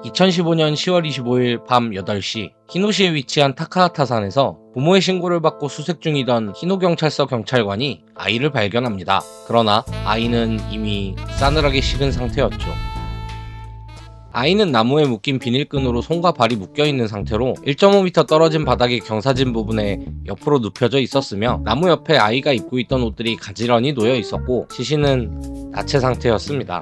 2015년 10월 25일 밤 8시 히노시에 위치한 타카하타산에서 부모의 신고를 받고 수색 중이던 히노경찰서 경찰관이 아이를 발견합니다. 그러나 아이는 이미 싸늘하게 식은 상태였죠. 아이는 나무에 묶인 비닐끈으로 손과 발이 묶여있는 상태로 1.5m 떨어진 바닥의 경사진 부분에 옆으로 눕혀져 있었으며 나무 옆에 아이가 입고 있던 옷들이 가지런히 놓여 있었고 시신은 나체 상태였습니다.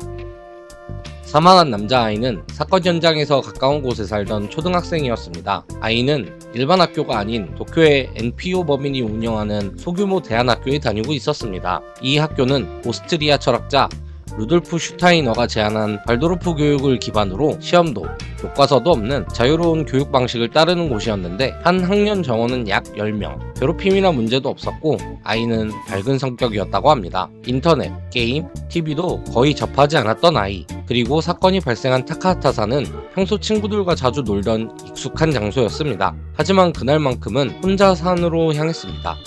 사망한 남자아이는 사건 현장에서 가까운 곳에 살던 초등학생이었습니다. 아이는 일반 학교가 아닌 도쿄의 NPO 법인이 운영하는 소규모 대안학교에 다니고 있었습니다. 이 학교는 오스트리아 철학자 루돌프 슈타이너가 제안한 발도르프 교육을 기반으로 시험도, 교과서도 없는 자유로운 교육 방식을 따르는 곳이었는데 한 학년 정원은 약 10명, 괴롭힘이나 문제도 없었고 아이는 밝은 성격이었다고 합니다. 인터넷, 게임, TV도 거의 접하지 않았던 아이, 그리고 사건이 발생한 타카하타산은 평소 친구들과 자주 놀던 익숙한 장소였습니다. 하지만 그날만큼은 혼자 산으로 향했습니다.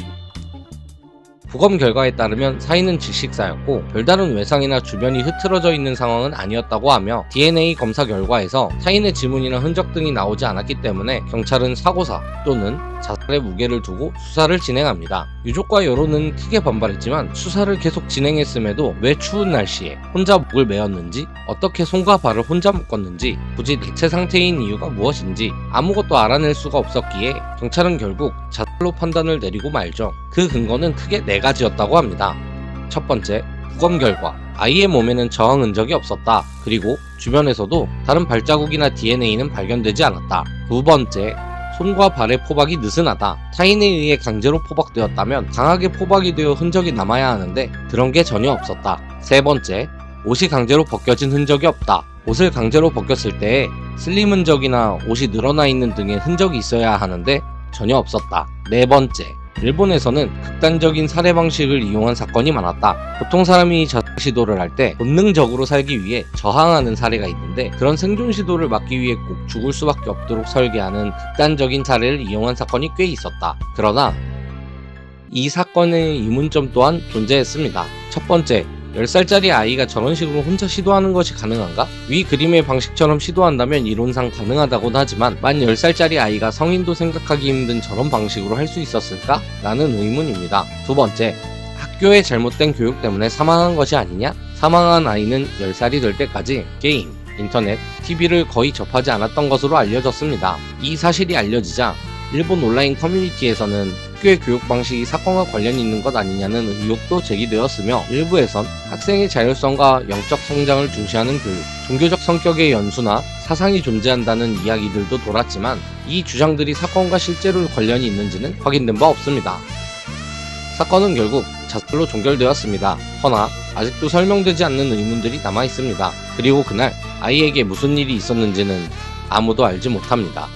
부검 결과에 따르면 사인은 질식사였고 별다른 외상이나 주변이 흐트러져 있는 상황은 아니었다고 하며 DNA 검사 결과에서 사인의 지문이나 흔적 등이 나오지 않았기 때문에 경찰은 사고사 또는 자살의 무게를 두고 수사를 진행합니다. 유족과 여론은 크게 반발했지만 수사를 계속 진행했음에도 왜 추운 날씨에 혼자 목을 메었는지, 어떻게 손과 발을 혼자 묶었는지, 굳이 대체 상태인 이유가 무엇인지 아무것도 알아낼 수가 없었기에 경찰은 결국 자살로 판단을 내리고 말죠. 그 근거는 크게 4가지였다고 합니다. 첫 번째, 부검 결과 아이의 몸에는 저항 흔적이 없었다. 그리고 주변에서도 다른 발자국이나 DNA는 발견되지 않았다. 두 번째, 손과 발의 포박이 느슨하다. 타인에 의해 강제로 포박되었다면 강하게 포박이 되어 흔적이 남아야 하는데 그런 게 전혀 없었다. 세 번째, 옷이 강제로 벗겨진 흔적이 없다. 옷을 강제로 벗겼을 때에 슬림 흔적이나 옷이 늘어나 있는 등의 흔적이 있어야 하는데 전혀 없었다. 네 번째, 일본에서는 극단적인 살해 방식을 이용한 사건이 많았다. 보통 사람이 자살 시도를 할 때 본능적으로 살기 위해 저항하는 사례가 있는데 그런 생존 시도를 막기 위해 꼭 죽을 수밖에 없도록 설계하는 극단적인 살해를 이용한 사건이 꽤 있었다. 그러나 이 사건의 이문점 또한 존재했습니다. 첫 번째, 10살짜리 아이가 저런 식으로 혼자 시도하는 것이 가능한가? 위 그림의 방식처럼 시도한다면 이론상 가능하다고는 하지만 만 10살짜리 아이가 성인도 생각하기 힘든 저런 방식으로 할 수 있었을까? 라는 의문입니다. 두 번째, 학교의 잘못된 교육 때문에 사망한 것이 아니냐? 사망한 아이는 10살이 될 때까지 게임, 인터넷, TV를 거의 접하지 않았던 것으로 알려졌습니다. 이 사실이 알려지자 일본 온라인 커뮤니티에서는 학교의 교육 방식이 사건과 관련이 있는 것 아니냐는 의혹도 제기되었으며 일부에선 학생의 자율성과 영적 성장을 중시하는 교육, 종교적 성격의 연수나 사상이 존재한다는 이야기들도 돌았지만 이 주장들이 사건과 실제로 관련이 있는지는 확인된 바 없습니다. 사건은 결국 자살로 종결되었습니다. 허나 아직도 설명되지 않는 의문들이 남아 있습니다. 그리고 그날 아이에게 무슨 일이 있었는지는 아무도 알지 못합니다.